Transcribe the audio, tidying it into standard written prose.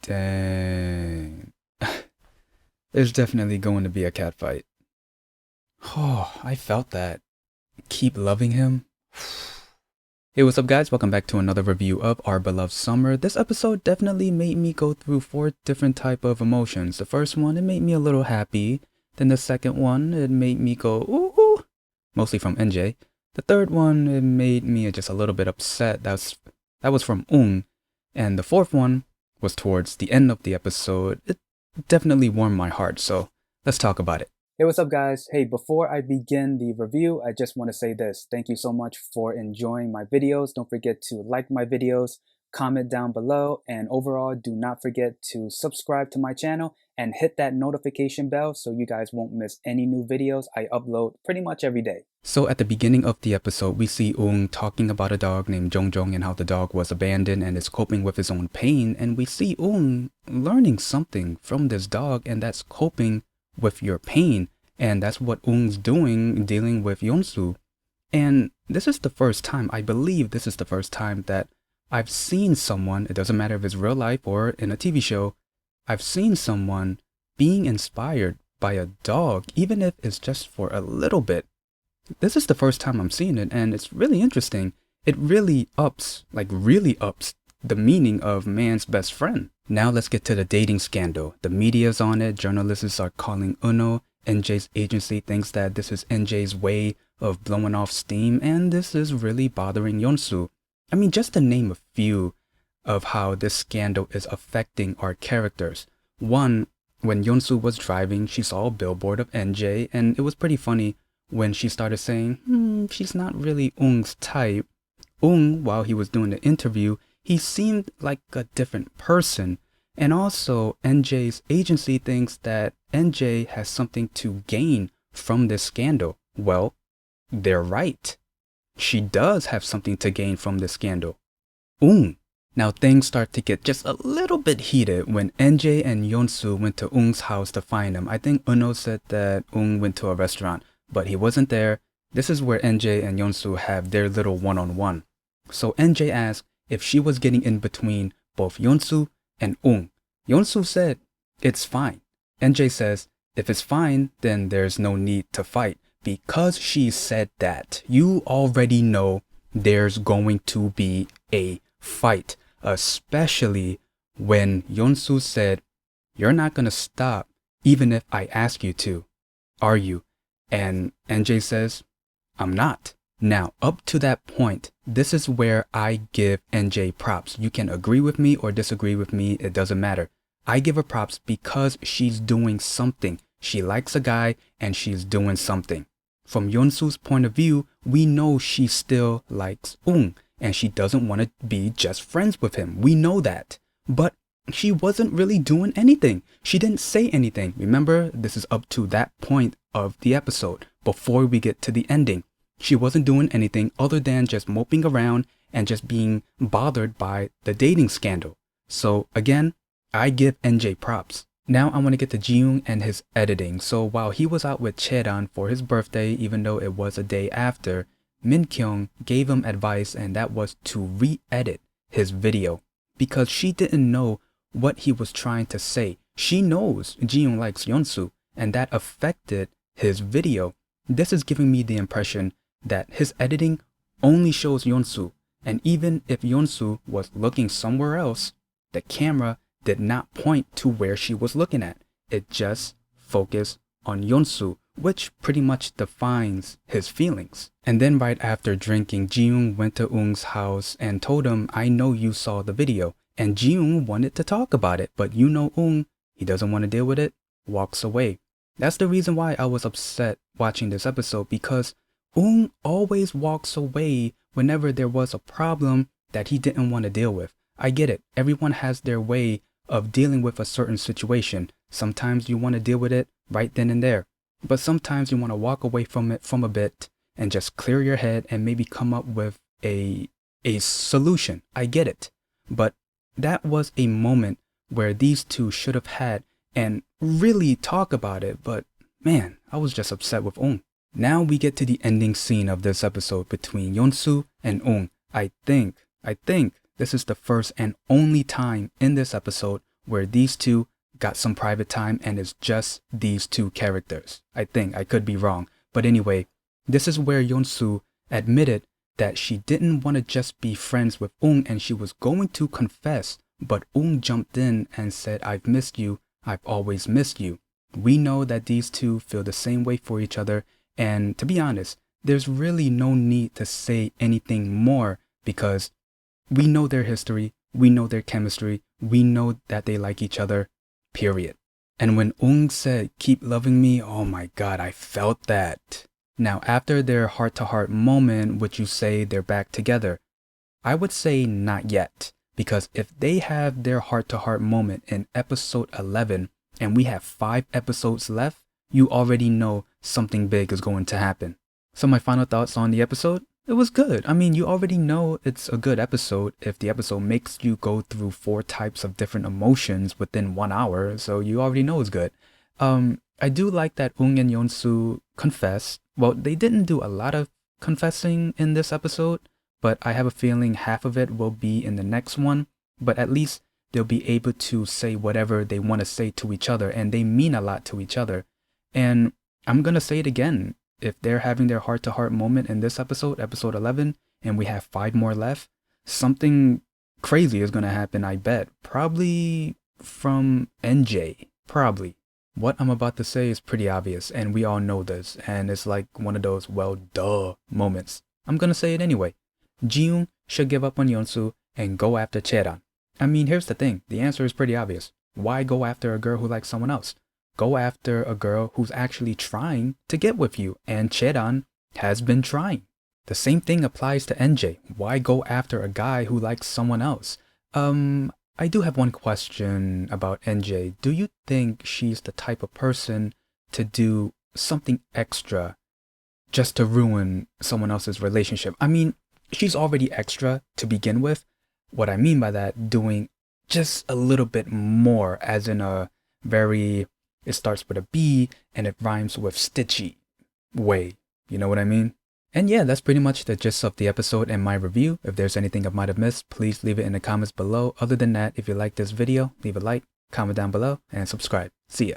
Dang. There's definitely going to be a cat fight. Oh, I felt that. Keep loving him. Hey, what's up, guys? Welcome back to another review of Our Beloved Summer. This episode definitely made me go through 4 different type of emotions. The first one, it made me a little happy. Then the second one, it made me go ooh, ooh, mostly from NJ. The third one, it made me just a little bit upset. That was from Woong. And the fourth one was towards the end of the episode. It definitely warmed my heart. So let's talk about it. Hey, what's up, guys? Hey, before I begin the review, I just want to say this. Thank you so much for enjoying my videos. Don't forget to like my videos, comment down below, and overall, do not forget to subscribe to my channel and hit that notification bell so you guys won't miss any new videos I upload pretty much every day. So at the beginning of the episode, we see Woong talking about a dog named JiWoong and how the dog was abandoned and is coping with his own pain. And we see Woong learning something from this dog, and that's coping with your pain. And that's what Woong's doing, dealing with YeonSu. And this is the first time, I believe this is the first time that I've seen someone, it doesn't matter if it's real life or in a TV show, I've seen someone being inspired by a dog, even if it's just for a little bit. This is the first time I'm seeing it, and it's really interesting. It really ups the meaning of man's best friend. Now let's get to the dating scandal. The media's on it, journalists are calling Uno. NJ's agency thinks that this is NJ's way of blowing off steam, and this is really bothering YeonSu. I mean, just to name a few of how this scandal is affecting our characters. One, when YeonSu was driving, she saw a billboard of NJ, and it was pretty funny when she started saying, she's not really Woong's type. Woong, while he was doing the interview, he seemed like a different person. And also, NJ's agency thinks that NJ has something to gain from this scandal. Well, they're right. She does have something to gain from this scandal. Now things start to get just a little bit heated when NJ and YeonSu went to Woong's house to find him. I think Uno said that Woong went to a restaurant, but he wasn't there. This is where NJ and YeonSu have their little one-on-one. So NJ asked if she was getting in between both YeonSu and Woong. YeonSu said, it's fine. NJ says, if it's fine, then there's no need to fight. Because she said that, you already know there's going to be a fight. Especially when YeonSu said, you're not going to stop even if I ask you to, are you? And NJ says, I'm not. Now, up to that point, this is where I give NJ props. You can agree with me or disagree with me, it doesn't matter. I give her props because she's doing something. She likes a guy and she's doing something. From YeonSu's point of view, we know she still likes Woong and she doesn't want to be just friends with him. We know that. But she wasn't really doing anything. She didn't say anything. Remember, this is up to that point of the episode before we get to the ending. She wasn't doing anything other than just moping around and just being bothered by the dating scandal. So again, I give NJ props. Now I want to get to JiWoong and his editing. So while he was out with Cheran for his birthday, even though it was a day after, Min Kyung gave him advice, and that was to re-edit his video because she didn't know what he was trying to say. She knows JiWoong likes YeonSu, and that affected his video. This is giving me the impression that his editing only shows YeonSu, and even if YeonSu was looking somewhere else, the camera did not point to where she was looking at. It just focused on YeonSu, which pretty much defines his feelings. And then right after drinking, JiWoong went to Woong's house and told him, I know you saw the video. And JiWoong wanted to talk about it, but you know Woong, he doesn't want to deal with it, walks away. That's the reason why I was upset watching this episode, because Woong always walks away whenever there was a problem that he didn't want to deal with. I get it. Everyone has their way of dealing with a certain situation. Sometimes you want to deal with it right then and there. But sometimes you want to walk away from it from a bit and just clear your head and maybe come up with a solution. I get it. But that was a moment where these two should have had and really talk about it. But man, I was just upset with Woong. Now we get to the ending scene of this episode between YeonSu and Woong. I think this is the first and only time in this episode where these two got some private time and it's just these two characters. I think, I could be wrong. But anyway, this is where YeonSu admitted that she didn't want to just be friends with Woong and she was going to confess, but Woong jumped in and said, "I've missed you, I've always missed you." We know that these two feel the same way for each other, and to be honest, there's really no need to say anything more because we know their history, we know their chemistry, we know that they like each other, period. And when Woong said, "Keep loving me," oh my god, I felt that. Now, after their heart-to-heart moment, would you say they're back together? I would say not yet, because if they have their heart-to-heart moment in episode 11 and we have 5 episodes left, you already know something big is going to happen. So my final thoughts on the episode? It was good. I mean, you already know it's a good episode if the episode makes you go through 4 types of different emotions within 1 hour, so you already know it's good. I do like that Woong and YeonSu confessed. Well, they didn't do a lot of confessing in this episode, but I have a feeling half of it will be in the next one. But at least they'll be able to say whatever they want to say to each other, and they mean a lot to each other. And I'm gonna say it again. If they're having their heart-to-heart moment in this episode, episode 11, and we have 5 more left, something crazy is gonna happen, I bet. Probably from NJ. Probably. What I'm about to say is pretty obvious, and we all know this, and it's like one of those, well, duh moments. I'm gonna say it anyway. JiWoong should give up on YeonSu and go after Chaeran. I mean, here's the thing. The answer is pretty obvious. Why go after a girl who likes someone else? Go after a girl who's actually trying to get with you, and Chaeran has been trying. The same thing applies to NJ. Why go after a guy who likes someone else? I do have one question about NJ. Do you think she's the type of person to do something extra just to ruin someone else's relationship? I mean, she's already extra to begin with. What I mean by that, doing just a little bit more, as in a very, it starts with a B and it rhymes with stitchy way. You know what I mean? And yeah, that's pretty much the gist of the episode and my review. If there's anything I might have missed, please leave it in the comments below. Other than that, if you like this video, leave a like, comment down below, and subscribe. See ya.